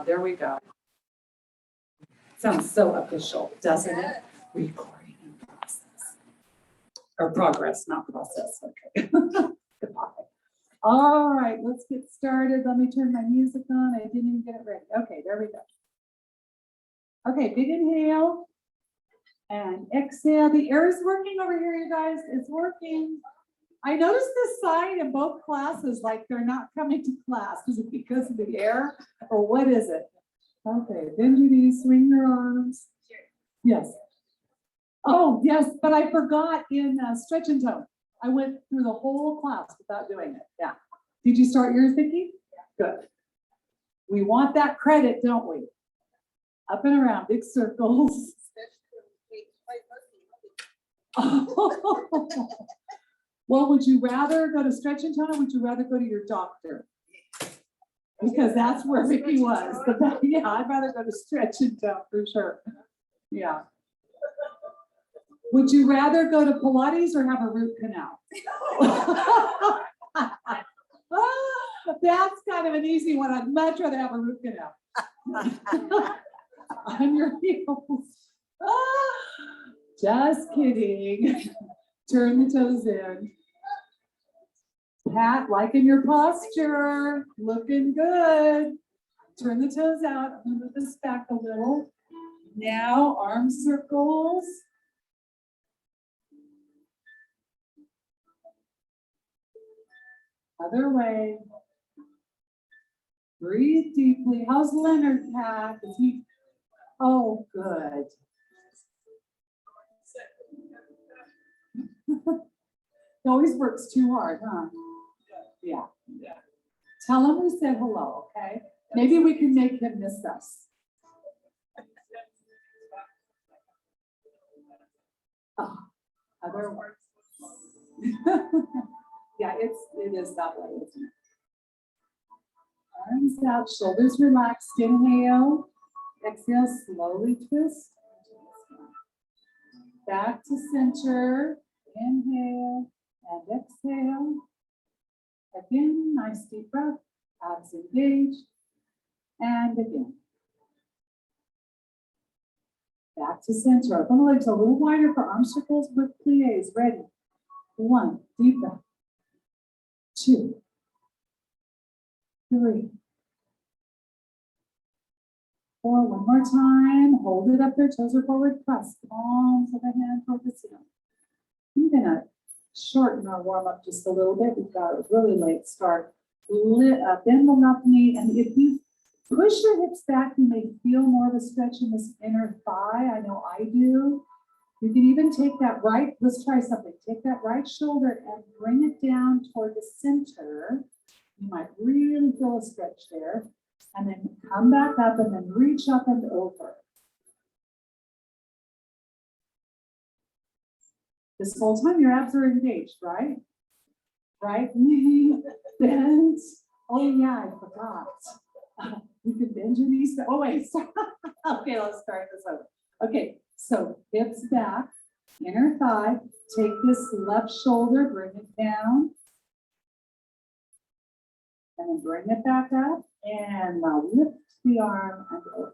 there we go. Sounds so official, doesn't it? Recording in process. Or progress, not process, okay. Goodbye. All right, let's get started. Let me turn my music on. I didn't even get it ready. Okay, there we go. Okay, big inhale and exhale. The air is working over here, you guys. It's working. I noticed this sign in both classes, like they're not coming to class. Is it because of the air or what is it? Okay, bend your knees, swing your arms. Yes. Oh, yes, but I forgot in stretch and tone. I went through the whole class without doing it. Yeah. Did you start yours, Vicki? Good. We want that credit, don't we? Up and around, big circles. Well, would you rather go to stretch and tone or would you rather go to your doctor? Because that's where Vicki was. Yeah, I'd rather go to stretch and tone for sure. Yeah. Would you rather go to Pilates or have a root canal? That's kind of an easy one. I'd much rather have a root canal. On your heels. Just kidding. Turn the toes in. Pat, liking your posture. Looking good. Turn the toes out. I'm going to move this back a little. Now, arm circles. Other way. Breathe deeply. How's Leonard, Pat? Is he? Oh, good. He always works too hard, huh? Yeah. Tell him we said hello, okay? Maybe we can make him miss us. Oh, other words. Yeah, it is that way, isn't it? Arms out, shoulders relaxed. Inhale. Exhale, slowly twist. Back to center. Inhale and exhale. Again, nice deep breath. Abs engaged. And again. Back to center. Open the legs a little wider for arm circles with plies. Ready. 1. Deep breath. 2. 3. 4. One more time. Hold it up there. Toes are forward. Press. Palms of the hand toward the ceiling. I'm going to shorten our warm up just a little bit. We've got a really late start. Bend the left knee. And if you push your hips back, you may feel more of a stretch in this inner thigh. I know I do. You can even take that right. Let's try something. Take that right shoulder and bring it down toward the center. You might really feel a stretch there. And then come back up and then reach up and over. This whole time your abs are engaged, right? Right knee, bend. Oh yeah, I forgot. You can bend your knees. Oh wait, okay, let's start this over. Okay, so hips back, inner thigh. Take this left shoulder, bring it down. And then bring it back up. And now lift the arm and over.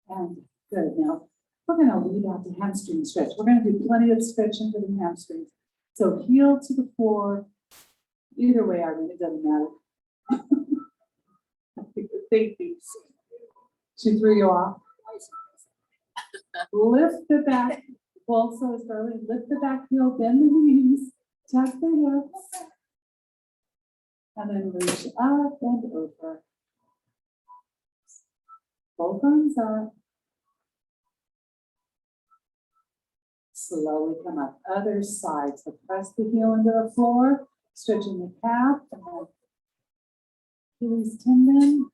And good. Now we're going to lead out to hamstring stretch. We're going to do plenty of stretching for the hamstrings. So heel to the floor. Either way, Irene, it doesn't matter. Thank you. She threw you off. Lift the back. Also, Starling, lift the back heel, bend the knees, tuck the hips, and then reach up and over. Both arms up. Slowly come up. Other side. So press the heel into the floor, stretching the calf, and then Achilles tendon.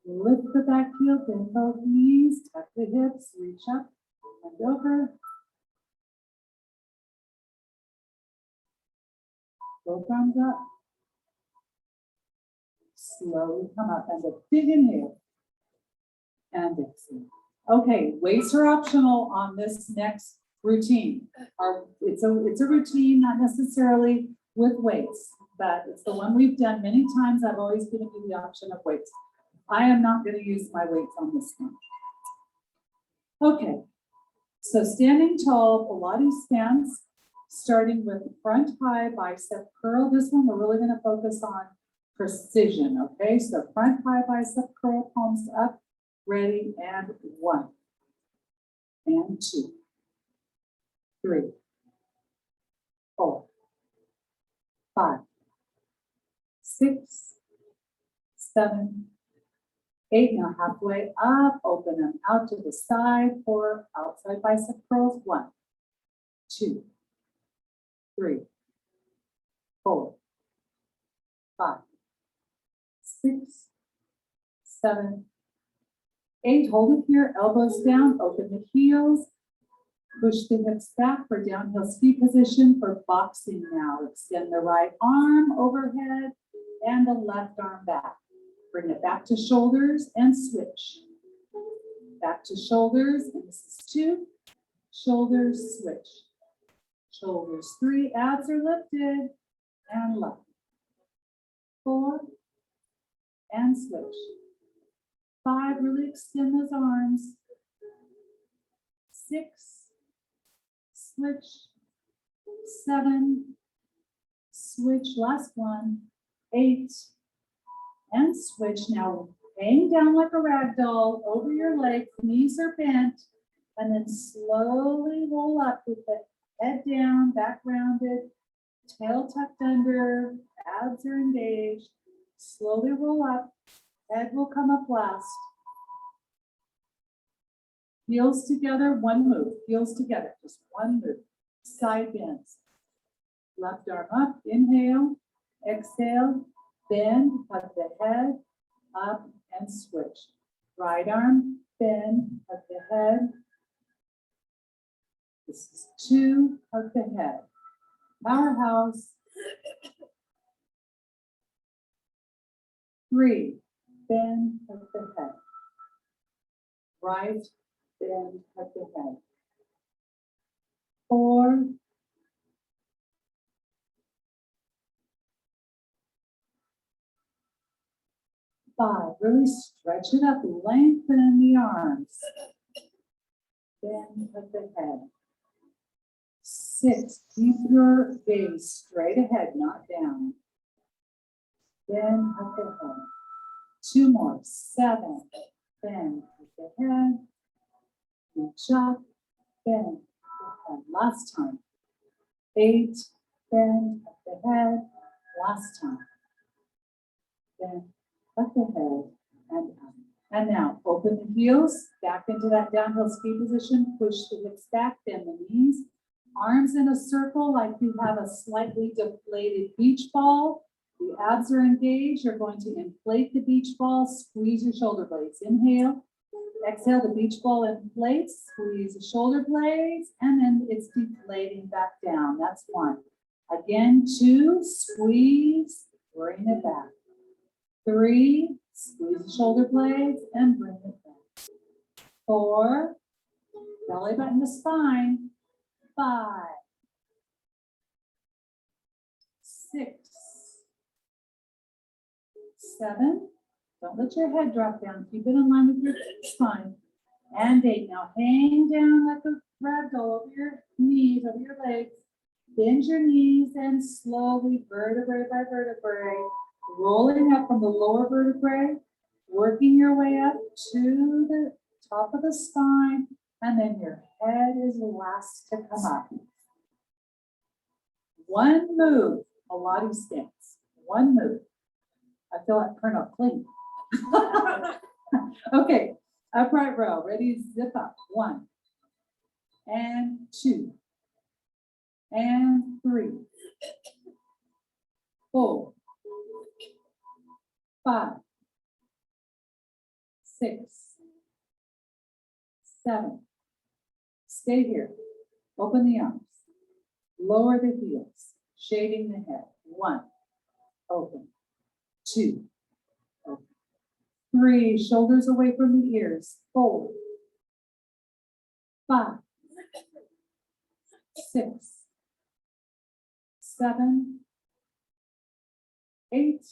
Lift the back heel, bend both knees, tuck the hips, reach up and over. Both arms up. Slowly come up and a big inhale and exhale. Okay, weights are optional on this next routine. It's a routine, not necessarily with weights, but it's the one we've done many times. I've always given you the option of weights. I am not going to use my weights on this one. Okay, so standing tall, Pilates stance, starting with front high bicep curl. This one we're really going to focus on precision, okay? So front high bicep curl, palms up, ready, and 1, and 2, 3, 4, 5, 6, 7, 8. Now halfway up, open them out to the side for outside bicep curls. 1, 2, 3, 4, 5, 6, 7, 8. Hold it here, elbows down, open the heels, push the hips back for downhill ski position for boxing now. Extend the right arm overhead and the left arm back. Bring it back to shoulders and switch. Back to shoulders, and this is 2. Shoulders, switch. Shoulders, 3. Abs are lifted and left. 4 and switch. 5, really extend those arms. 6, switch. 7, switch, last one. 8, and switch. Now hang down like a rag doll over your legs, knees are bent, and then slowly roll up with the head down, back rounded, tail tucked under, abs are engaged. Slowly roll up, head will come up last. Heels together, 1 move. Heels together, just 1 move. Side bends. Left arm up, inhale, exhale, bend, hug the head, up and switch. Right arm, bend, hug the head. This is 2, hug the head. Powerhouse. 3, bend, hug the head. Right, bend, hug the head. 4, 5, really stretch it up, lengthen the arms. Bend at the head. 6, keep your gaze straight ahead, not down. Bend at the head. 2 more, 7, bend at the head. Reach up, bend at the head. Last time. 8, bend at the head. Last time. Bend at the head and up. And now open the heels back into that downhill ski position. Push the hips back, bend the knees. Arms in a circle like you have a slightly deflated beach ball. The abs are engaged. You're going to inflate the beach ball. Squeeze your shoulder blades. Inhale. Exhale, the beach ball inflates. Squeeze the shoulder blades. And then it's deflating back down. That's 1. Again, 2. Squeeze. Bring it back. 3, squeeze the shoulder blades and bring it back. 4, belly button to spine. 5, 6, 7, don't let your head drop down. Keep it in line with your spine. And 8, now hang down like a rag doll over your knees, over your legs. Bend your knees and slowly, vertebrae by vertebrae, rolling up from the lower vertebrae, working your way up to the top of the spine, and then your head is last to come up. 1 move, Pilates stance. 1 move. I feel like Colonel Clean. Okay, upright row, ready, zip up. 1, and 2, and 3, 4, 5, 6, 7. Stay here. Open the arms. Lower the heels, shading the head. 1, open. 2, open. 3, shoulders away from the ears. 4, 5, 6, 7, 8,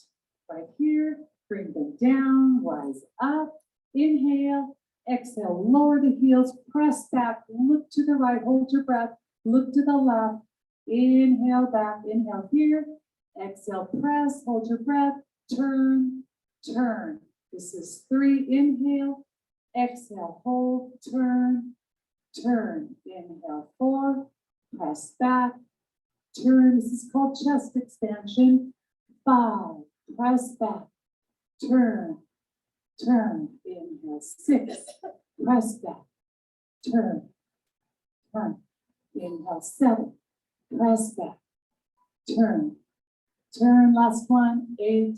right here. Bring them down, rise up. Inhale, exhale, lower the heels, press back, look to the right, hold your breath, look to the left. Inhale back, inhale here. Exhale, press, hold your breath, turn, turn. This is 3, inhale, exhale, hold, turn, turn. Inhale, 4, press back, turn. This is called chest expansion. 5, press back, turn, turn. Inhale, 6, press back, turn, turn. Inhale, 7, press back, turn, turn. Last one, 8,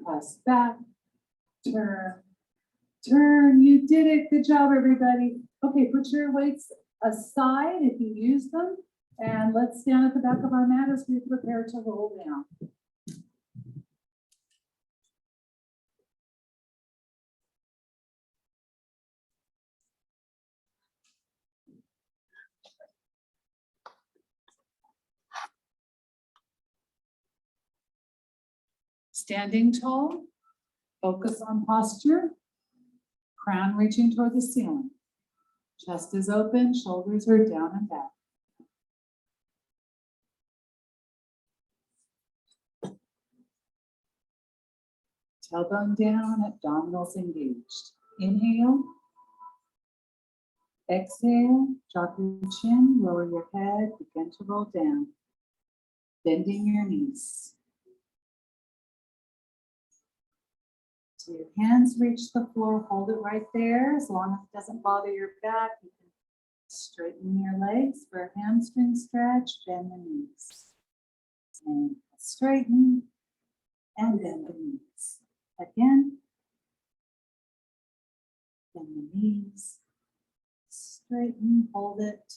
press back, turn, turn. You did it. Good job, everybody. Okay, put your weights aside if you use them, and let's stand at the back of our mat as we prepare to roll down. Standing tall, focus on posture, crown reaching toward the ceiling. Chest is open, shoulders are down and back. Tailbone down, abdominals engaged. Inhale. Exhale, drop your chin, lower your head, begin to roll down. Bending your knees. So your hands reach the floor, hold it right there. As long as it doesn't bother your back, you can straighten your legs for a hamstring stretch, bend the knees. And straighten and bend the knees. Again, bend the knees, straighten, hold it.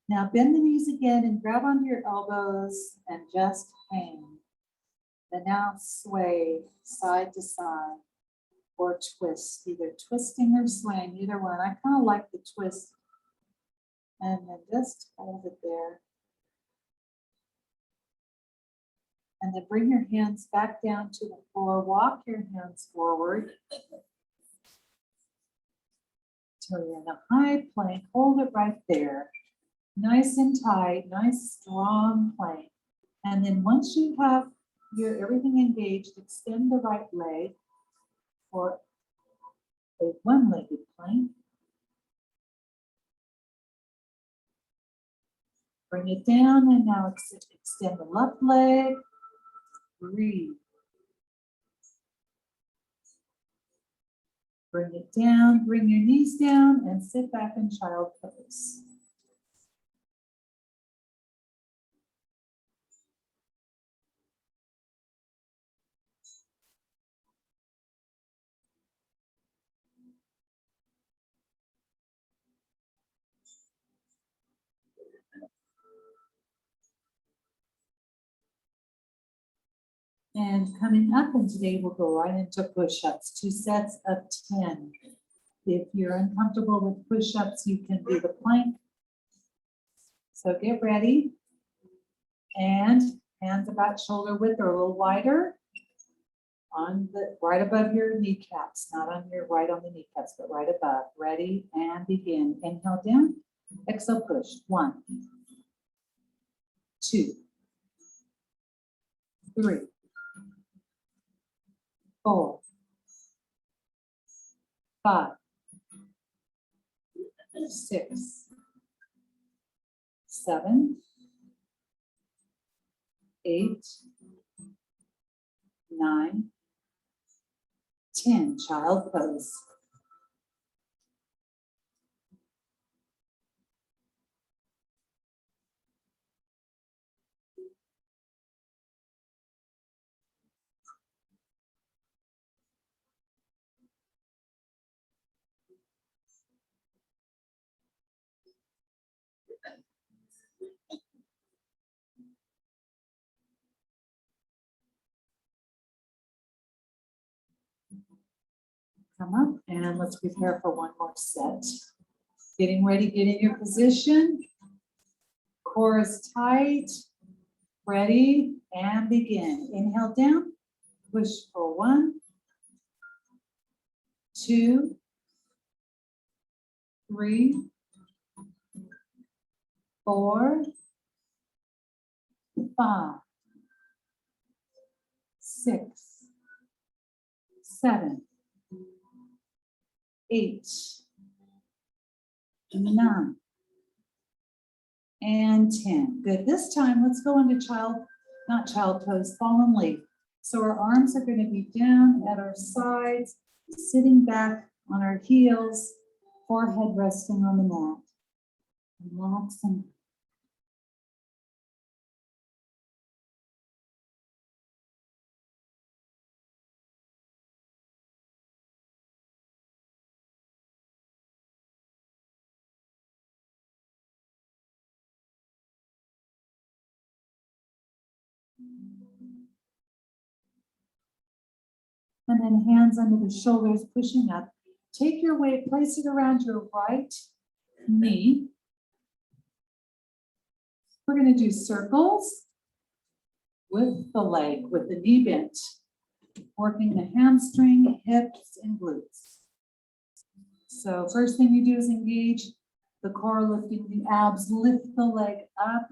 Now bend the knees again and grab onto your elbows and just hang. And now sway side to side or twist, either twisting or swaying, either one. I kind of like the twist. And then just hold it there. And then bring your hands back down to the floor. Walk your hands forward. Till you're in a high plank. Hold it right there. Nice and tight, nice strong plank. And then once you have your everything engaged, extend the right leg for a one-legged plank. Bring it down and now extend the left leg. Breathe. Bring it down, bring your knees down and sit back in child pose. And coming up, and today we'll go right into push-ups, 2 sets of 10. If you're uncomfortable with push-ups, you can do the plank. So get ready. And hands about shoulder width or a little wider on the right above your kneecaps, not on your right on the kneecaps, but right above. Ready and begin. Inhale down, exhale push. 1, 2, 3, 4, 5, 6, 7, 8, 9, 10. Child pose. Come up and let's prepare for one more set. Getting ready, get in your position. Core is tight. Ready and begin. Inhale down, Push for 1, 2, 3, 4, 5, 6, 7, 8, 9, and 10. Good. This time, let's go into not child pose, fallen leaf. So our arms are going to be down at our sides, sitting back on our heels, forehead resting on the mat. Relax and then hands under the shoulders, pushing up. Take your weight, place it around your right knee. We're going to do circles with the leg, with the knee bent, working the hamstring, hips, and glutes. So first thing you do is engage the core, lifting the abs, lift the leg up,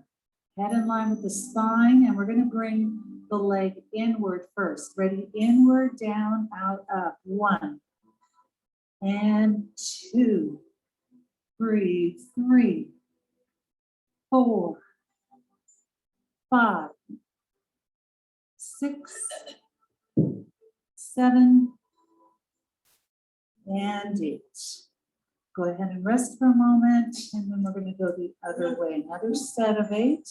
head in line with the spine, and we're going to bring the leg inward first. Ready? Inward, down, out, up. 1 and 2. Breathe. 3, 4, 5, 6, 7, and 8. Go ahead and rest for a moment, and then we're going to go the other way. Another set of 8.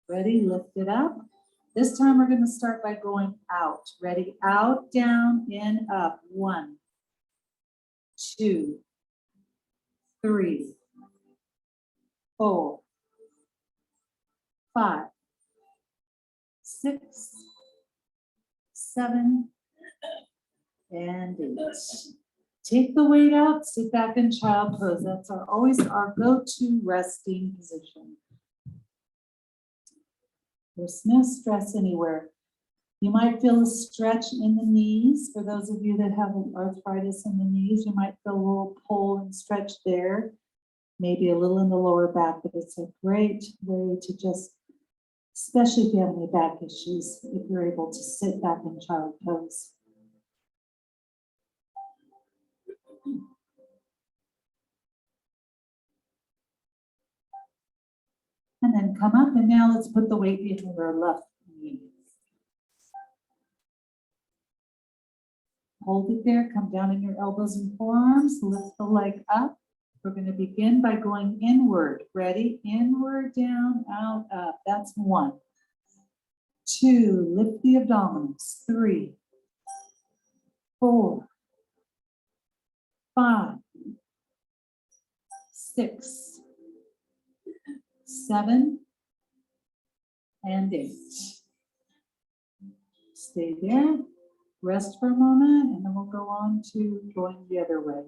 Ready? Lift it up. This time we're going to start by going out. Ready? Out, down, in, up. 1, 2, 3, 4, 5, 6, 7, and 8. Take the weight out, sit back in child pose. That's always our go-to resting position. There's no stress anywhere. You might feel a stretch in the knees. For those of you that have arthritis in the knees, you might feel a little pull and stretch there, maybe a little in the lower back, but it's a great way to just, especially if you have any back issues, if you're able to sit back in child pose. And then come up, and now let's put the weight behind our left knee. Hold it there, come down in your elbows and forearms, lift the leg up. We're going to begin by going inward. Ready? Inward, down, out, up. That's 1. 2, lift the abdominals. 3, 4, 5, 6, 7, and 8. Stay there, rest for a moment, and then we'll go on to going the other way.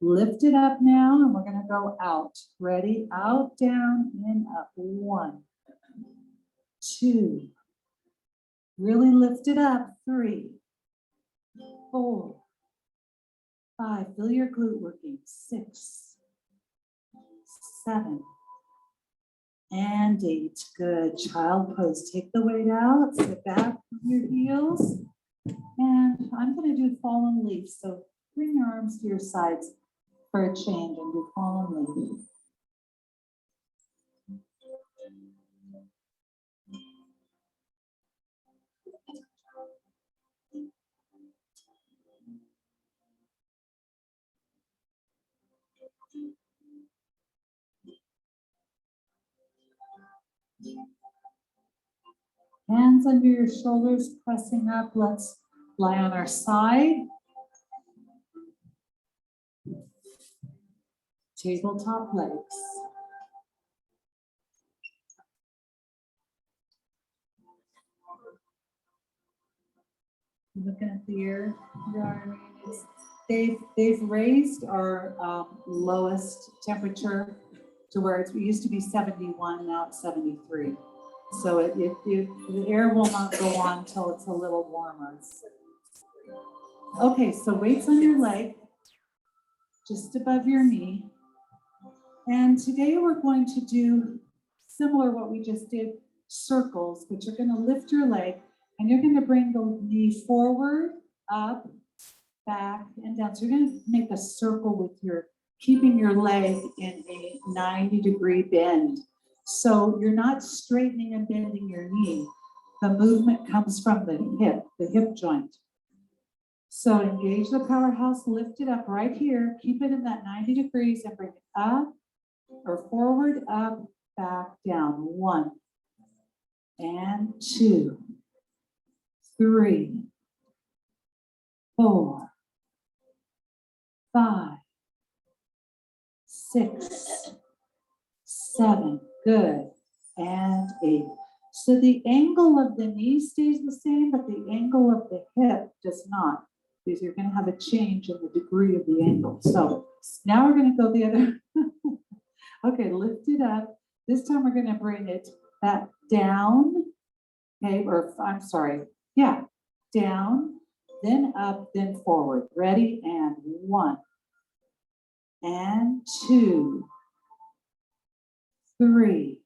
Lift it up now, and we're going to go out. Ready? Out, down, in, up. 1, 2. Really lift it up. 3, 4, 5. Feel your glute working. 6, 7, and 8. Good. Child pose. Take the weight out. Sit back on your heels. And I'm going to do fallen leaf. So bring your arms to your sides for a change and do fallen leaf. Hands under your shoulders, pressing up. Let's lie on our side. Tabletop legs. Looking at the ear, they've raised our lowest temperature to where it used to be 71, now it's 73. So the air will not go on until it's a little warmer. Okay, so weights on your leg, just above your knee. And today we're going to do similar what we just did, circles, but you're going to lift your leg and you're going to bring the knee forward, up, back, and down. So you're going to make a circle with keeping your leg in a 90-degree bend. So you're not straightening and bending your knee. The movement comes from the hip joint. So engage the powerhouse, lift it up right here, keep it in that 90 degrees and bring it up or forward, up, back, down. 1 and 2, 3, 4, 5, 6, 7, good, and 8. So the angle of the knee stays the same, but the angle of the hip does not, because you're going to have a change in the degree of the angle. So now we're going to go the other. Okay, lift it up. This time we're going to bring it back down. Okay, or I'm sorry. Yeah, down, then up, then forward. Ready? And 1 and 2, 3,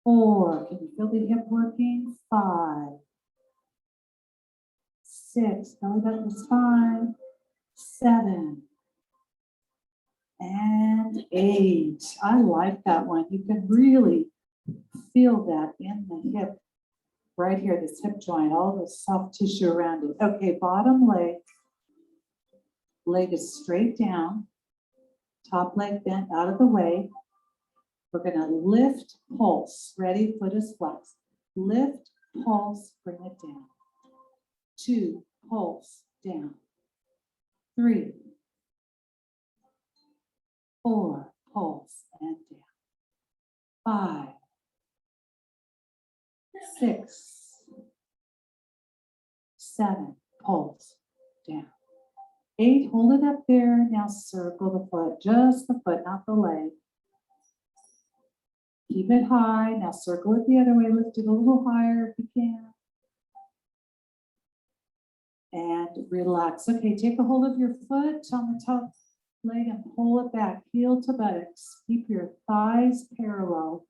4. Can you feel the hip working? 5, 6. Belly button is fine. 7 and 8. I like that one. You can really feel that in the hip, right here, this hip joint, all the soft tissue around it. Okay, bottom leg. Leg is straight down. Top leg bent out of the way. We're going to lift, pulse. Ready? Foot is flexed. Lift, pulse, bring it down. 2, pulse, down. 3, 4, pulse, and down. 5, 6, 7, pulse, down. 8, hold it up there. Now circle the foot, just the foot, not the leg. Keep it high. Now circle it the other way. Lift it a little higher if you can. And relax. Okay, take a hold of your foot on the top leg and pull it back, heel to buttocks. Keep your thighs parallel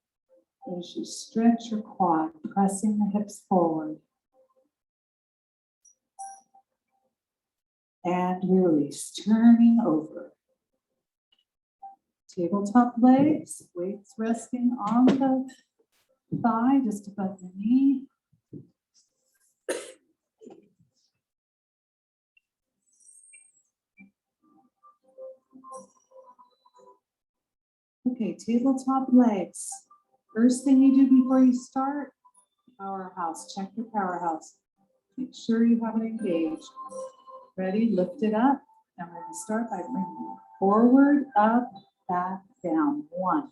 as you stretch your quad, pressing the hips forward. And release, turning over. Tabletop legs, weights resting on the thigh, just above the knee. Okay, tabletop legs. First thing you do before you start, powerhouse. Check your powerhouse. Make sure you have it engaged. Ready? Lift it up. I'm going to start by bringing it forward, up, back, down. 1,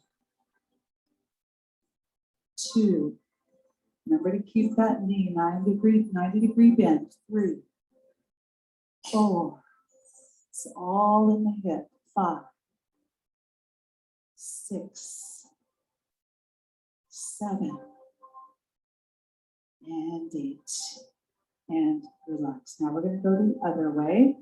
2. Remember to keep that knee 90 degree bend. 3, 4. It's all in the hip. 5, 6, 7, and 8. And relax. Now we're going to go the other way.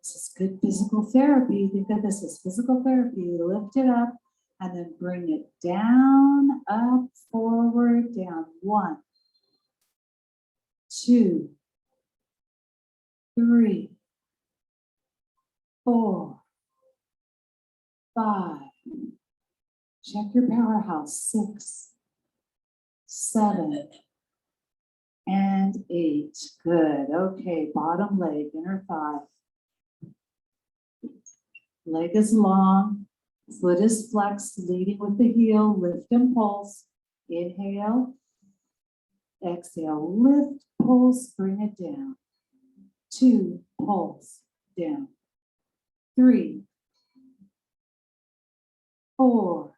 This is good physical therapy. Think of this as physical therapy. Lift it up and then bring it down, up, forward, down. 1, 2, 3, 4, 5. Check your powerhouse. 6, 7, and 8. Good. Okay, bottom leg, inner thigh. Leg is long, foot is flexed, leading with the heel. Lift and pulse. Inhale. Exhale. Lift, pulse, bring it down. 2, pulse, down. 3, 4,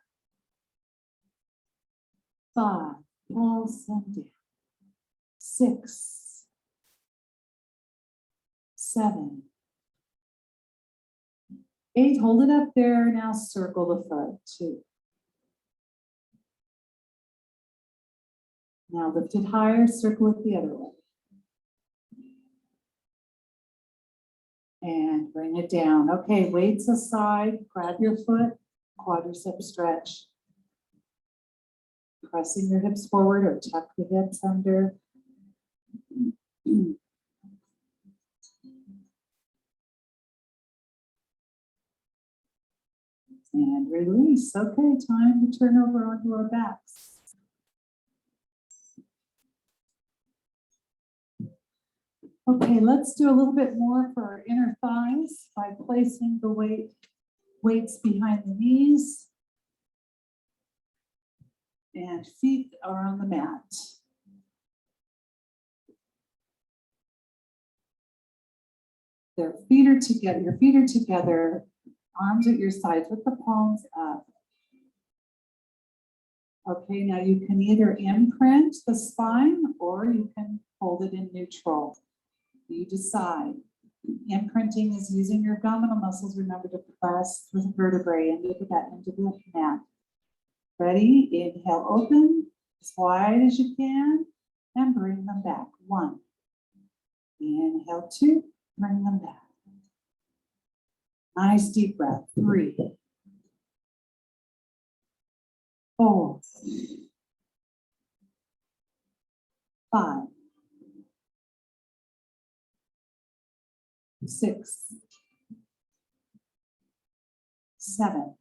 5, pulse and down. 6, 7, 8, hold it up there. Now circle the foot. 2. Now lift it higher, circle it the other way. And bring it down. Okay, weights aside, grab your foot, quadricep stretch. Pressing your hips forward or tuck the hips under. And release. Okay, time to turn over onto our backs. Okay, let's do a little bit more for our inner thighs by placing the weights behind the knees. And feet are on the mat. Their feet are together, your feet are together, arms at your sides with the palms up. Okay, now you can either imprint the spine or you can hold it in neutral. You decide. Imprinting is using your abdominal muscles. Remember to press the vertebrae into the mat. Ready? Inhale, open as wide as you can and bring them back. 1. Inhale, 2, bring them back. Nice deep breath. 3, 4, 5, 6, 7.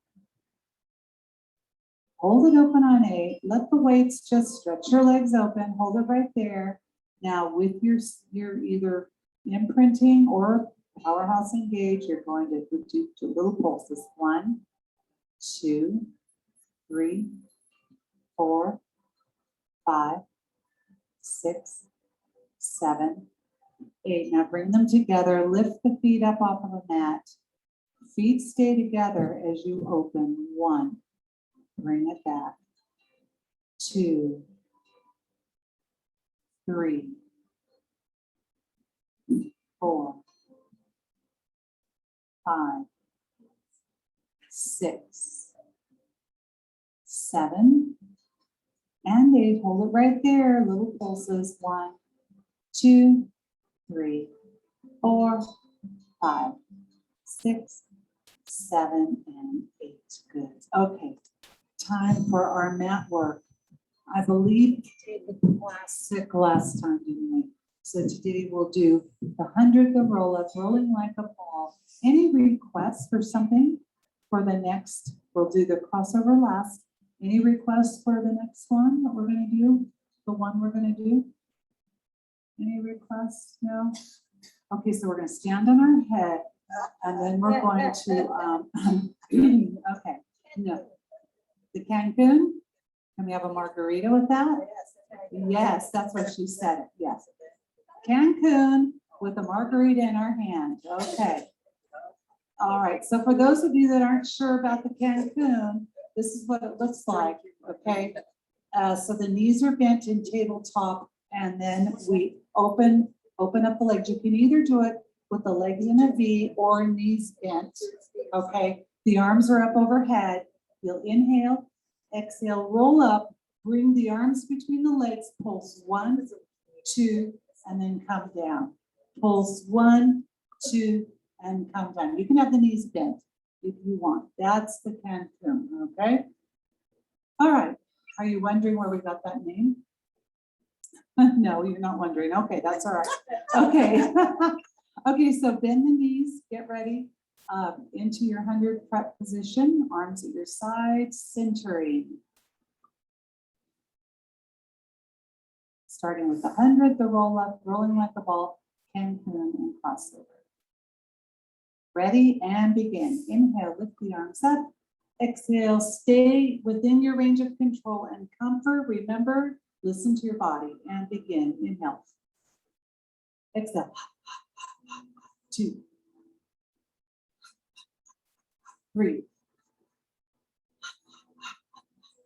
Hold it open on 8. Let the weights just stretch your legs open. Hold it right there. Now with your either imprinting or powerhouse engage, you're going to do 2 little pulses. 1, 2, 3, 4, 5, 6, 7, 8. Now bring them together. Lift the feet up off of the mat. Feet stay together as you open. 1. Bring it back. 2, 3, 4, 5, 6, 7, and 8. Hold it right there. Little pulses. 1, 2, 3, 4, 5, 6, 7, and 8. Good. Okay. Time for our mat work. I believe we did the classic last time, didn't we? So today we'll do the 100, the roll up, rolling like a ball. Any requests for something for the next? We'll do the crossover last. Any requests for the next one that we're going to do? The one we're going to do? Any requests? No? Okay, so we're going to stand on our head and then we're going to, okay, no. The Cancun? Can we have a margarita with that? Yes, that's what she said. Yes. Cancun with a margarita in our hand. Okay. All right. So for those of you that aren't sure about the Cancun, this is what it looks like. Okay. So the knees are bent in tabletop, and then we open up the legs. You can either do it with the legs in a V or knees bent. Okay. The arms are up overhead. You'll inhale, exhale, roll up, bring the arms between the legs, pulse 1, 2, and then come down. Pulse 1, 2, and come down. You can have the knees bent if you want. That's the Cancun, okay? All right. Are you wondering where we got that name? No, you're not wondering. Okay, that's all right. Okay. Okay, so bend the knees, get ready. Into your 100 prep position, arms at your sides, centering. Starting with the 100, the roll up, rolling like a ball, Cancun, and crossover. Ready and begin. Inhale, lift the arms up. Exhale, stay within your range of control and comfort. Remember, listen to your body and begin. Inhale. Exhale. 2, 3,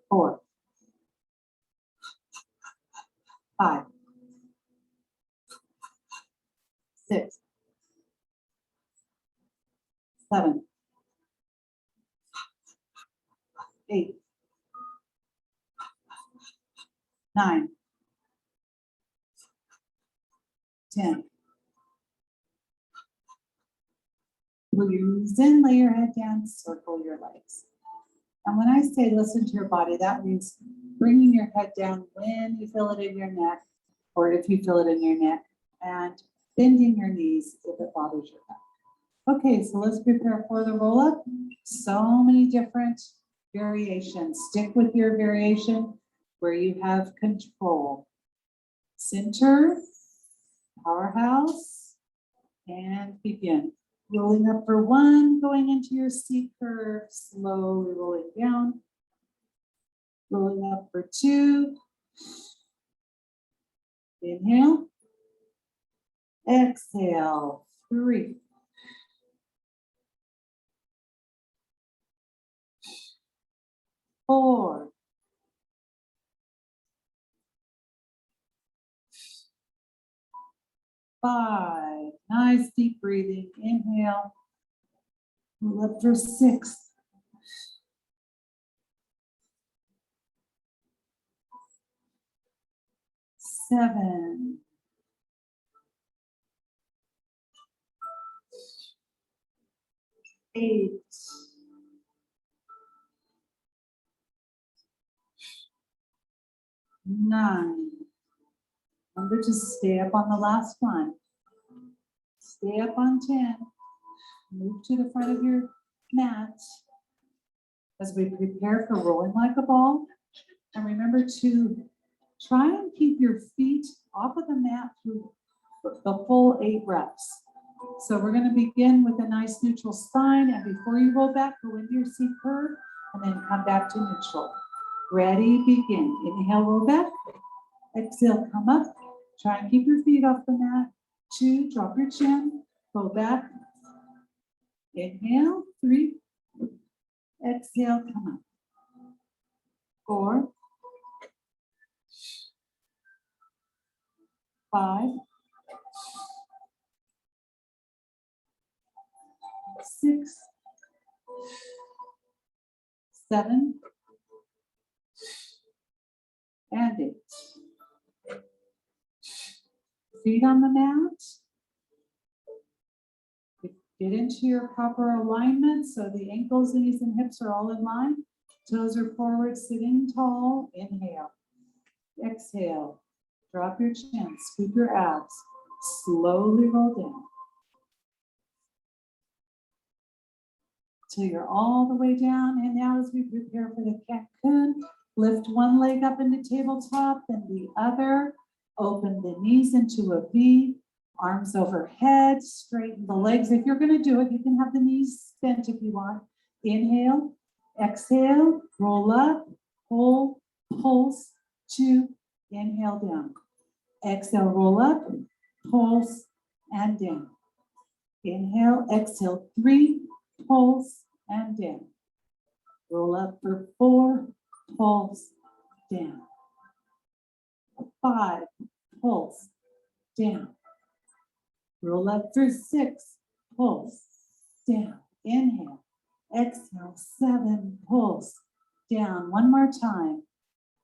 4, 5, 6, 7, 8, 9, 10. Breathe in, lay your head down, circle your legs. And when I say listen to your body, that means bringing your head down when you feel it in your neck, or if you feel it in your neck, and bending your knees if it bothers your back. Okay, so let's prepare for the roll up. So many different variations. Stick with your variation where you have control. Center, powerhouse, and begin. Rolling up for 1, going into your C curve, slowly rolling down. Rolling up for 2. Inhale. Exhale. 3. 4. 5. Nice deep breathing. Inhale. Roll up for 6. 7. 8. 9. Remember to stay up on the last one. Stay up on 10. Move to the front of your mat as we prepare for rolling like a ball. And remember to try and keep your feet off of the mat through the full 8 reps. So we're going to begin with a nice neutral spine. And before you roll back, go into your C curve and then come back to neutral. Ready, begin. Inhale, roll back. Exhale, come up. Try and keep your feet off the mat. 2, drop your chin. Go back. Inhale, 3. Exhale, come up. 4. 5. 6. 7. And 8. Feet on the mat. Get into your proper alignment so the ankles, knees, and hips are all in line. Toes are forward, sitting tall. Inhale. Exhale. Drop your chin. Scoop your abs. Slowly roll down. Till you're all the way down. And now as we prepare for the cocoon, lift one leg up into tabletop, then the other. Open the knees into a V. Arms overhead, straighten the legs. If you're going to do it, you can have the knees bent if you want. Inhale, exhale, roll up, pull, pulse, 2, inhale down. Exhale, roll up, pulse, and down. Inhale, exhale, 3, pulse, and down. Roll up for 4, pulse, down. 5, pulse, down. Roll up for 6, pulse, down. Inhale, exhale, 7, pulse, down. One more time.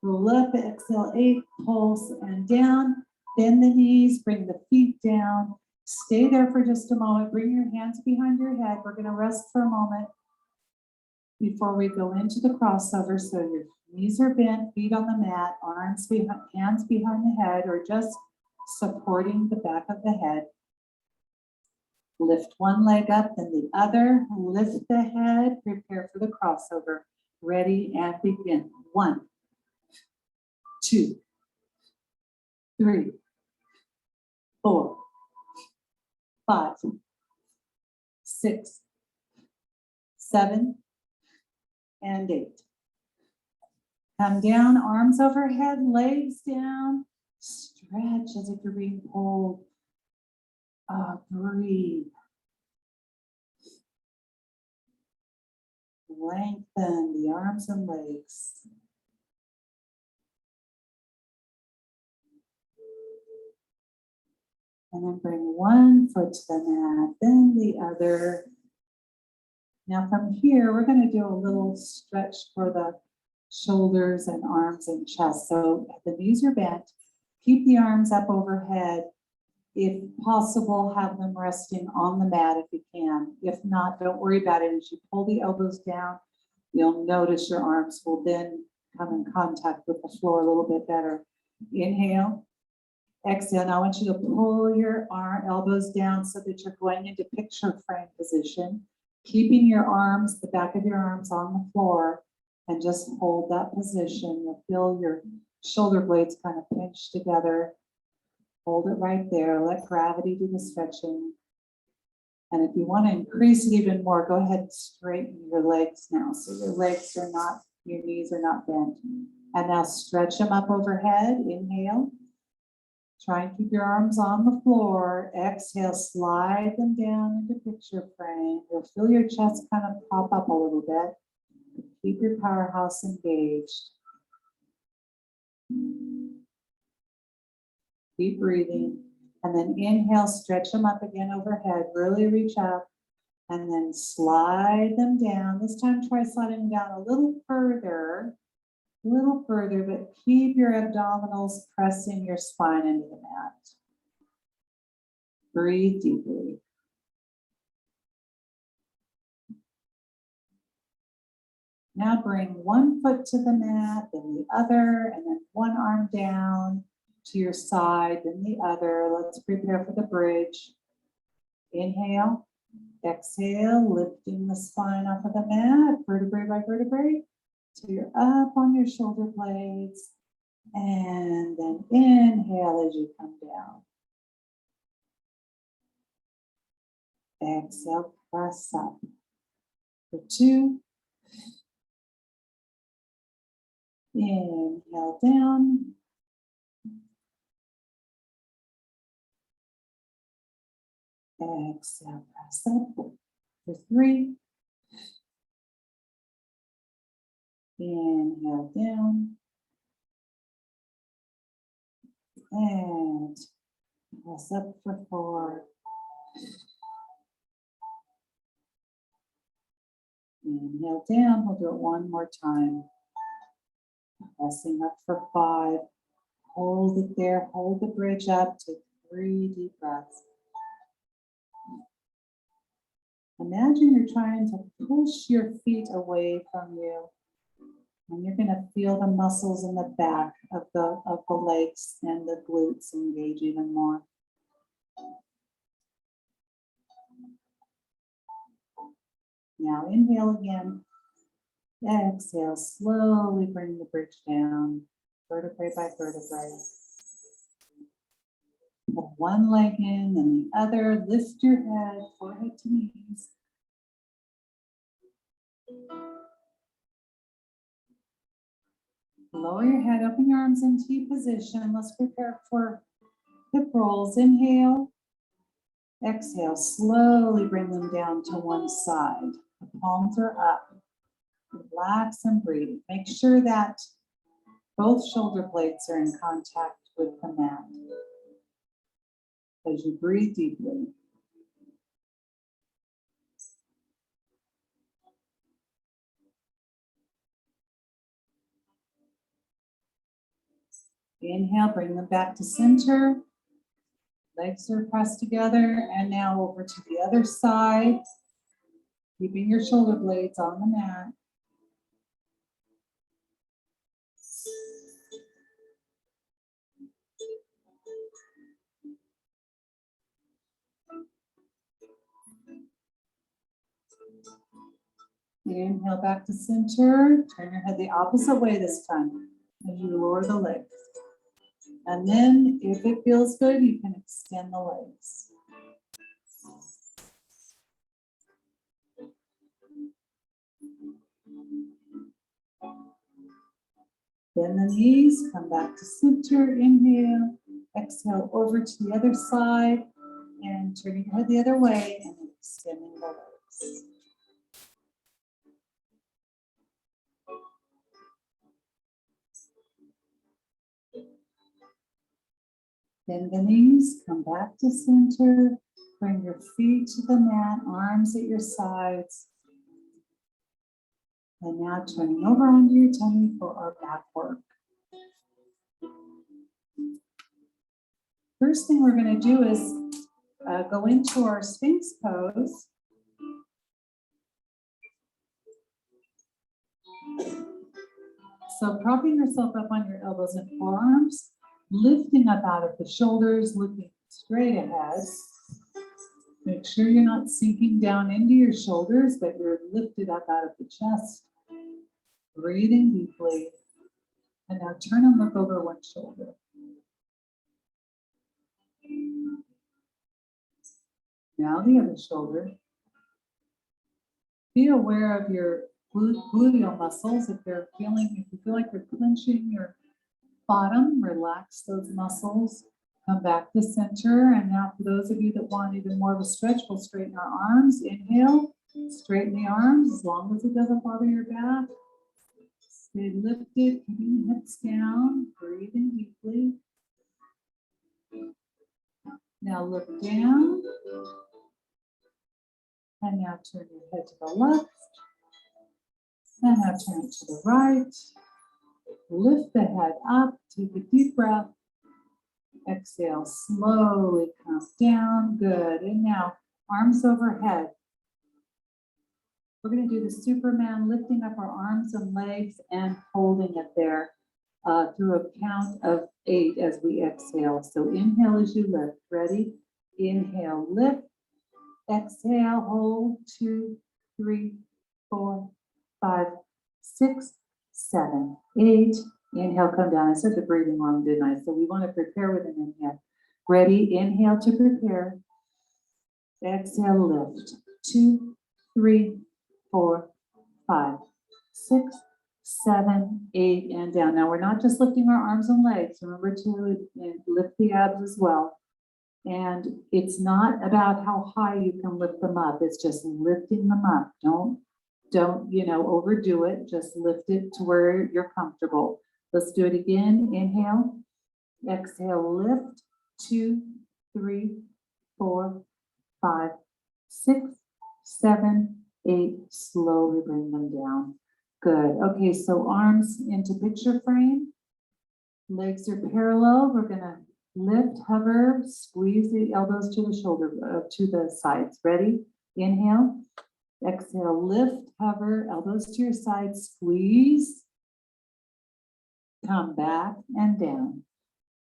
Roll up, exhale, 8, pulse, and down. Bend the knees, bring the feet down. Stay there for just a moment. Bring your hands behind your head. We're going to rest for a moment before we go into the crossover. So your knees are bent, feet on the mat, arms behind, hands behind the head, or just supporting the back of the head. Lift one leg up, then the other. Lift the head. Prepare for the crossover. Ready and begin. 1, 2, 3, 4, 5, 6, 7, and 8. Come down, arms overhead, legs down. Stretch as if you're being pulled. Breathe. Lengthen the arms and legs. And then bring one foot to the mat, then the other. Now from here, we're going to do a little stretch for the shoulders and arms and chest. So the knees are bent. Keep the arms up overhead. If possible, have them resting on the mat if you can. If not, don't worry about it. As you pull the elbows down, you'll notice your arms will then come in contact with the floor a little bit better. Inhale, exhale. Now I want you to pull your elbows down so that you're going into picture frame position, keeping your arms, the back of your arms on the floor, and just hold that position. You'll feel your shoulder blades kind of pinch together. Hold it right there. Let gravity do the stretching. And if you want to increase it even more, go ahead and straighten your legs now. So your legs are not, your knees are not bent. And now stretch them up overhead. Inhale. Try and keep your arms on the floor. Exhale, slide them down into picture frame. You'll feel your chest kind of pop up a little bit. Keep your powerhouse engaged. Keep breathing. And then inhale, stretch them up again overhead. Really reach up. And then slide them down. This time try sliding them down a little further, but keep your abdominals pressing your spine into the mat. Breathe deeply. Now bring one foot to the mat, then the other, and then one arm down to your side, then the other. Let's prepare for the bridge. Inhale, exhale, lifting the spine off of the mat, vertebrae by vertebrae. So you're up on your shoulder blades, and then inhale as you come down. Exhale, press up. For 2. Inhale down. Exhale, press up. For 3. Inhale down. And press up for 4. Inhale down. We'll do it one more time. Pressing up for 5. Hold it there. Hold the bridge up. Take 3 deep breaths. Imagine you're trying to push your feet away from you. And you're going to feel the muscles in the back of the legs and the glutes engage even more. Now inhale again. Exhale, slowly bring the bridge down, vertebrae by vertebrae. Pull one leg in, then the other. Lift your head, forehead to knees. Lower your head, open your arms in T position. Let's prepare for hip rolls. Inhale. Exhale, slowly bring them down to one side. The palms are up. Relax and breathe. Make sure that both shoulder blades are in contact with the mat. As you breathe deeply. Inhale, bring them back to center. Legs are pressed together. And now over to the other side. Keeping your shoulder blades on the mat. Inhale back to center. Turn your head the opposite way this time as you lower the legs. And then if it feels good, you can extend the legs. Bend the knees, come back to center, inhale, exhale over to the other side, and turning your head the other way and extending the legs. Bend the knees, come back to center, bring your feet to the mat, arms at your sides. And now turning over onto your tummy for our back work. First thing we're going to do is go into our Sphinx pose. So propping yourself up on your elbows and forearms, lifting up out of the shoulders, looking straight ahead. Make sure you're not sinking down into your shoulders, but you're lifted up out of the chest. Breathing deeply. And now turn and look over one shoulder. Now the other shoulder. Be aware of your gluteal muscles. If you feel like you're clenching your bottom, relax those muscles. Come back to center. And now for those of you that want even more of a stretch, we'll straighten our arms. Inhale, straighten the arms as long as it doesn't bother your back. Stay lifted, keeping the hips down, breathing deeply. Now look down. And now turn your head to the left. And now turn it to the right. Lift the head up, take a deep breath. Exhale, slowly come down. Good. And now arms overhead. We're going to do the Superman, lifting up our arms and legs and holding it there through a count of 8 as we exhale. So inhale as you lift. Ready? Inhale, lift. Exhale, hold. 2, 3, 4, 5, 6, 7, 8. Inhale, come down. I said the breathing wrong, didn't I? So we want to prepare with an inhale. Ready? Inhale to prepare. Exhale, lift. 2, 3, 4, 5, 6, 7, 8, and down. Now we're not just lifting our arms and legs. Remember to lift the abs as well. And it's not about how high you can lift them up. It's just lifting them up. Don't overdo it. Just lift it to where you're comfortable. Let's do it again. Inhale, exhale, lift. 2, 3, 4, 5, 6, 7, 8. Slowly bring them down. Good. Okay, so arms into picture frame. Legs are parallel. We're going to lift, hover, squeeze the elbows to the shoulder, to the sides. Ready? Inhale. Exhale, lift, hover, elbows to your sides, squeeze. Come back and down.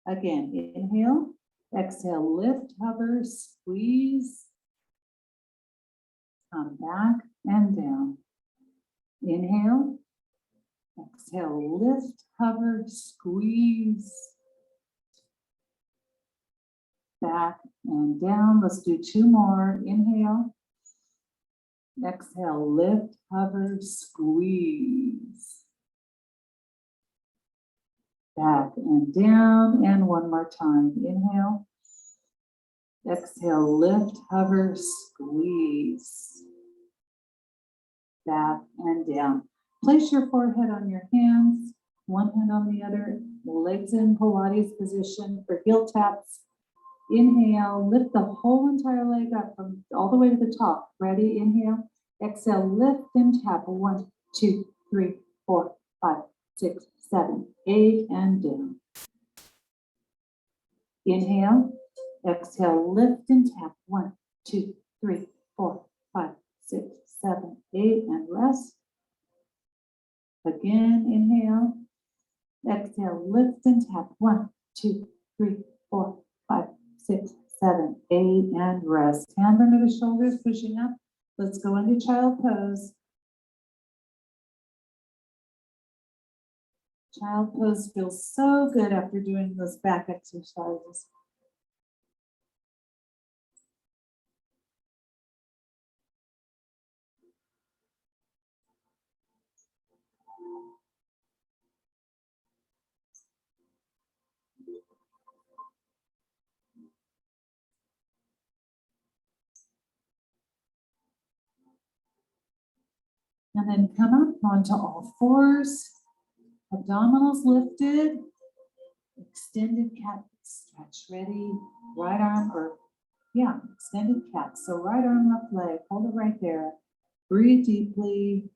Again, inhale, exhale, lift, hover, squeeze. Come back and down. Inhale, exhale, lift, hover, squeeze. Back and down. Let's do 2 more. Inhale, exhale, lift, hover, squeeze. Back and down, and one more time. Inhale, exhale, lift, hover, squeeze. Back and down. Place your forehead on your hands, one hand on the other, legs in Pilates position for heel taps. Inhale, lift the whole entire leg up from all the way to the top. Ready? Inhale, exhale, lift and tap. 1, 2, 3, 4, 5, 6, 7, 8, and down. Inhale, exhale, lift and tap. 1, 2, 3, 4, 5, 6, 7, 8, and rest. Again, inhale, exhale, lift and tap. 1, 2, 3, 4, 5, 6, 7, 8, and rest. Hands under the shoulders, pushing up. Let's go into child pose. Child pose feels so good after doing those back exercises. And then come up onto all fours, abdominals lifted, extended cat stretch. Ready? Right arm, extended cat. So right arm, left leg, hold it right there. Breathe deeply.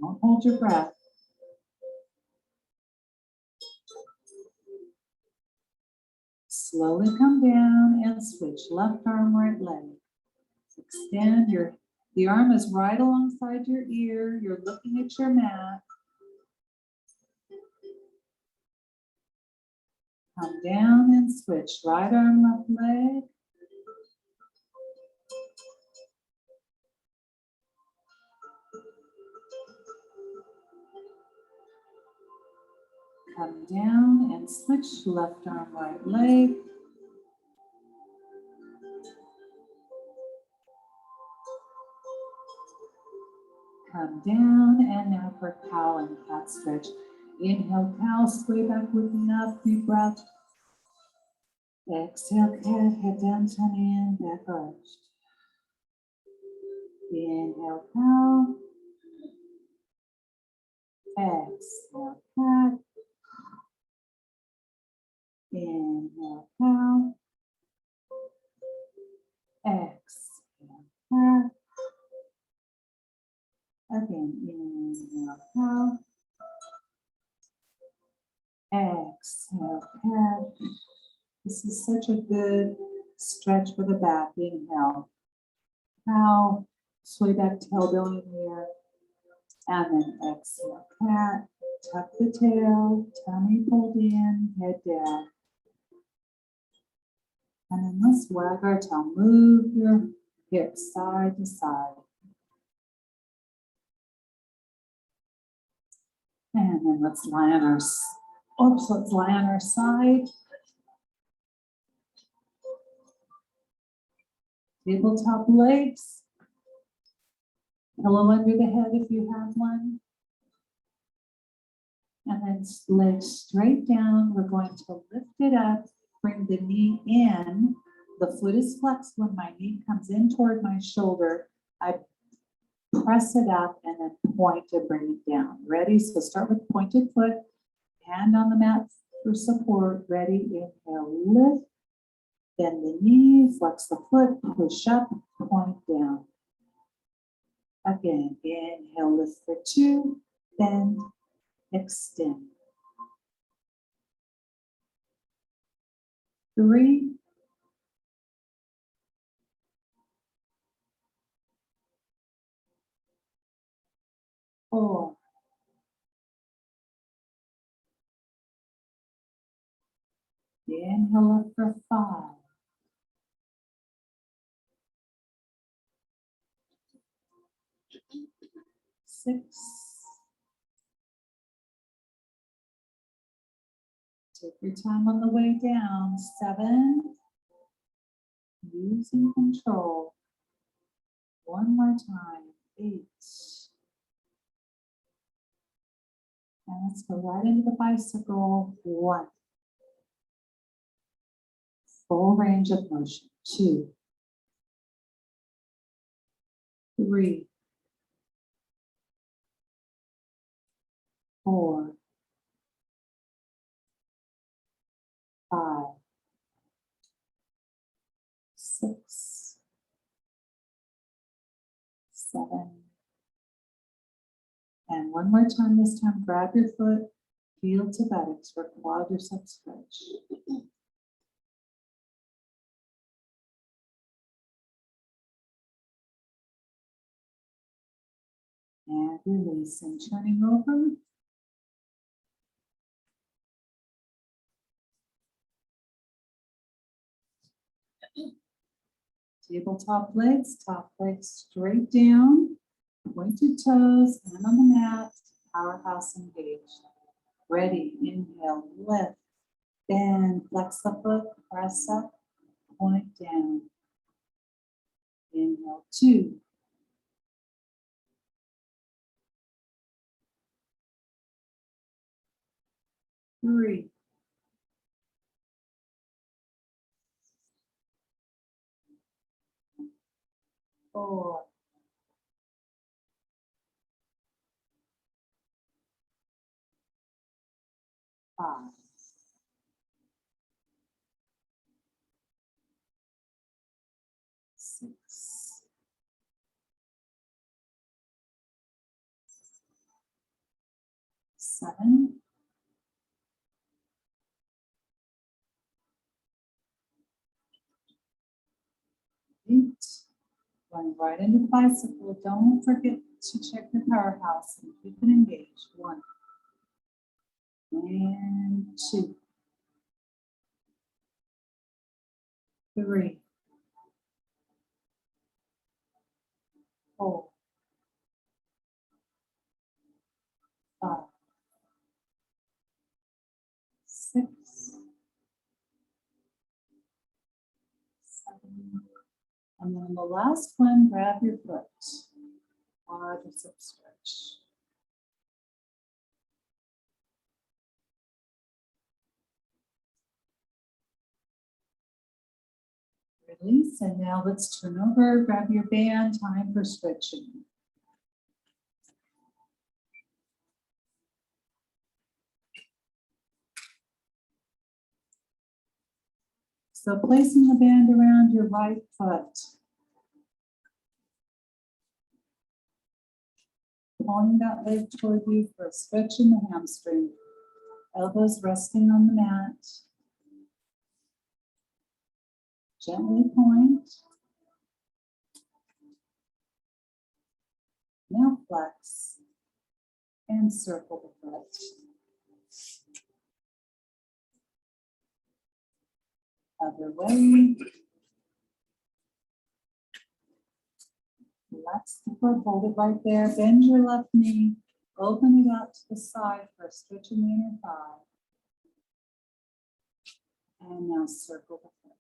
Don't hold your breath. Slowly come down and switch left arm, right leg. Extend the arm is right alongside your ear. You're looking at your mat. Come down and switch right arm, left leg. Come down and switch left arm, right leg. Come down, and now for cow and cat stretch. Inhale, cow, sway back, looking up, deep breath. Exhale, cat, head down, tummy in, back arched. Inhale, cow. Exhale, cat. Inhale, cow. Exhale, cat. Again, inhale, cow. Exhale, cat. This is such a good stretch for the back. Inhale, cow. Sway back, tailbone in here. And then exhale, cat. Tuck the tail, tummy pulled in, head down. And then let's wag our tail. Move your hips side to side. And then let's lie on our side. Tabletop legs. Pillow under the head if you have one. And then legs straight down. We're going to lift it up, bring the knee in. The foot is flexed. When my knee comes in toward my shoulder, I press it up and then point to bring it down. Ready? So start with pointed foot, hand on the mat for support. Ready? Inhale, lift. Bend the knee, flex the foot, push up, point down. Again, inhale, lift for 2, bend, extend. 3, 4, 'Inhale up for 5, 6, take your time on the way down, 7, using control, 1 more time, 8, and let's go right into the bicycle, 1, full range of motion, 2, 3, 4, 5, 6, 7, and 1 more time. This time, grab your foot, heel to buttocks for quadricep stretch. And release and turning over. Tabletop legs, top legs straight down, pointed toes, hand on the mat, powerhouse engaged. Ready, inhale, lift, bend, flex the foot, press up, point down. Inhale, 2, 3, 4, 5, 6, 7, 8, going right into the bicycle. Don't forget to check your powerhouse and keep it engaged. 1 and 2, 3, 4, 5, 6, 7, and then the last one, grab your foot. Quadricep stretch. Release, and now let's turn over, grab your band, time for stretching. So placing the band around your right foot. Pulling that leg toward you for a stretch in the hamstring. Elbows resting on the mat. Gently point. Now flex and circle the foot. Other way. Flex the foot, hold it right there. Bend your left knee. Open it out to the side for a stretch in the inner thigh. And now circle the foot.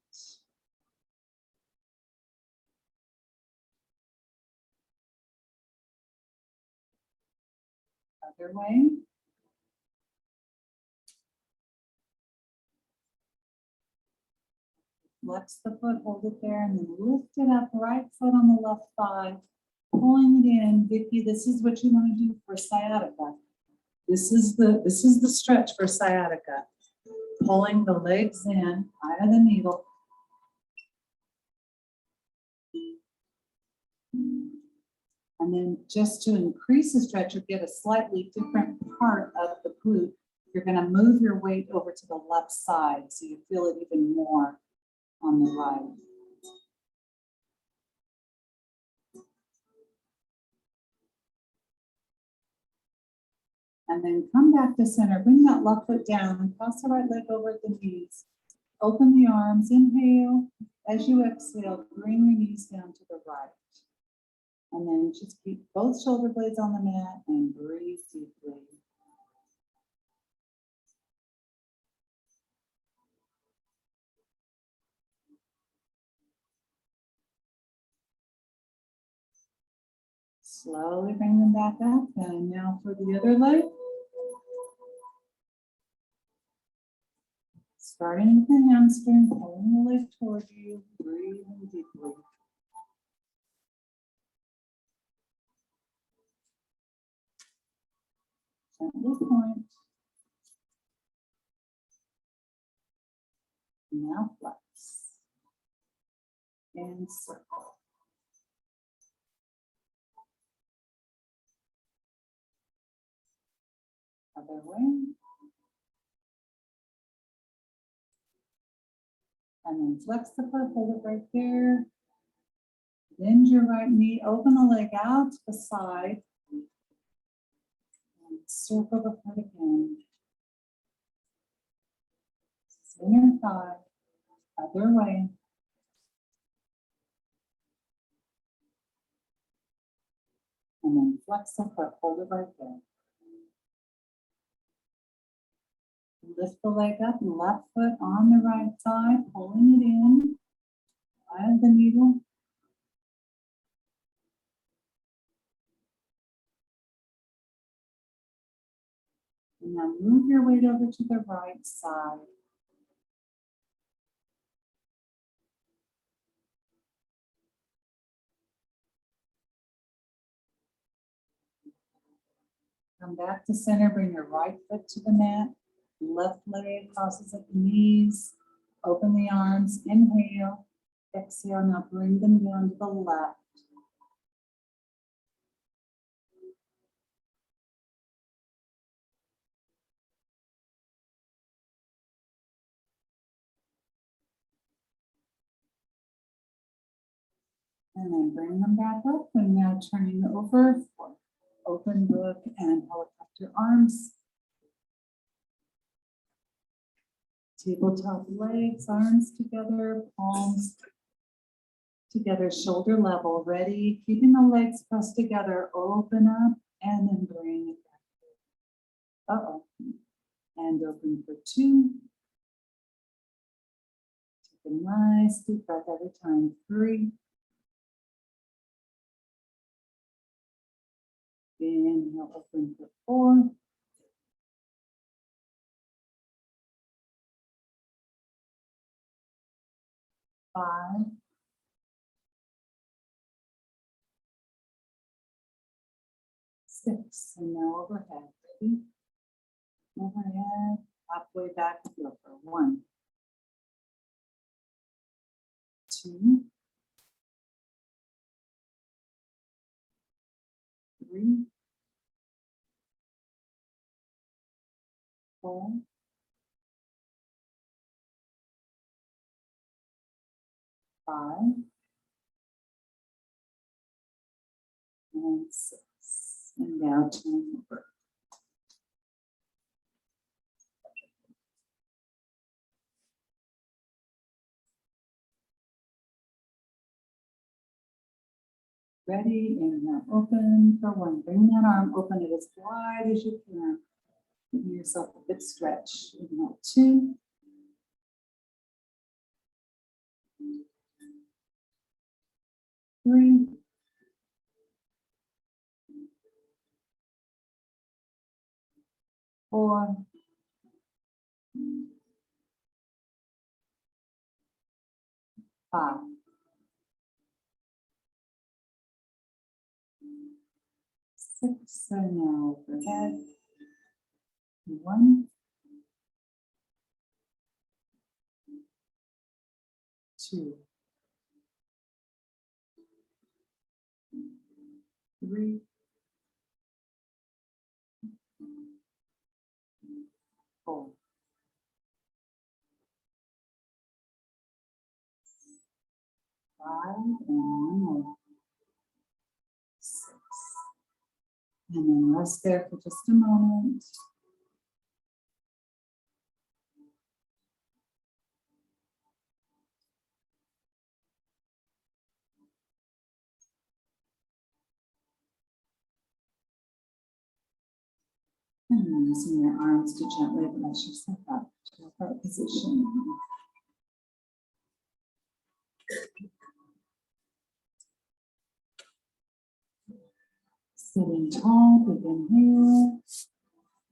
Other way. Flex the foot, hold it there, and then lift it up, right foot on the left thigh, pulling it in. Vicky, this is what you want to do for sciatica. This is the stretch for sciatica. Pulling the legs in, eye of the needle. And then just to increase the stretch or get a slightly different part of the glute, you're going to move your weight over to the left side so you feel it even more on the right. And then come back to center. Bring that left foot down. Cross the right leg over at the knees. Open the arms. Inhale. As you exhale, bring your knees down to the right. And then just keep both shoulder blades on the mat and breathe deeply. Slowly bring them back up. And now for the other leg. Starting with the hamstring, pulling the leg toward you, breathing deeply. Gently point. Now flex. And circle. Other way. And then flex the foot, hold it right there. Bend your right knee, open the leg out to the side. And circle the foot again. Inner thigh, other way. And then flex the foot, hold it right there. Lift the leg up, left foot on the right side, pulling it in. Eye of the needle. And now move your weight over to the right side. Come back to center, bring your right foot to the mat. Left leg crosses at the knees. Open the arms, inhale. Exhale, now bring them down to the left. And then bring them back up and now turning over for open book and helicopter arms. Tabletop legs, arms together, palms together, shoulder level, ready, keeping the legs pressed together, open up and then bring it back. Uh-oh. And open for 2. Take a nice deep breath every time. 3. Inhale, open for 4. 5. 6. And now overhead. Ready? Overhead, halfway back to over. 1, 2, 3, 4, 5, and 6. And now turn over. Ready, inhale, open for 1. Bring that arm, open it as wide as you can. Give yourself a good stretch. Inhale, 2. 3. 4. 5. 6. And now overhead. 1, 2, 3, 4, 5, and 1 more. 6. And then rest there for just a moment. And then using your arms to gently bless yourself up to a heart position. Sitting tall, big inhale.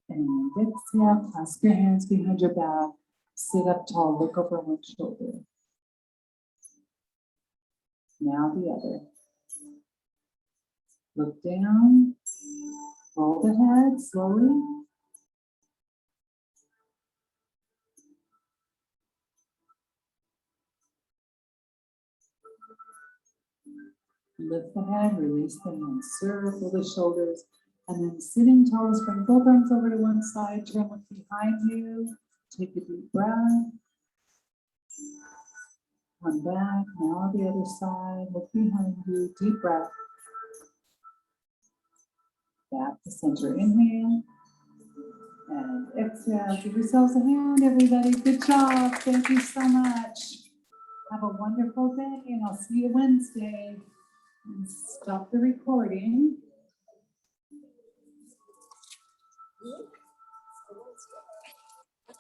And exhale, clasp your hands behind your back. Sit up tall, look over one shoulder. Now the other. Look down, roll the head slowly. Lift the head, release the hands, circle the shoulders, and then sitting tall, bring both arms over to one side, turn look behind you, take a deep breath. One back, now the other side, look behind you, deep breath. Back to center, inhale. And exhale, give yourselves a hand, everybody. Good job, thank you so much. Have a wonderful day, and I'll see you Wednesday. And stop the recording.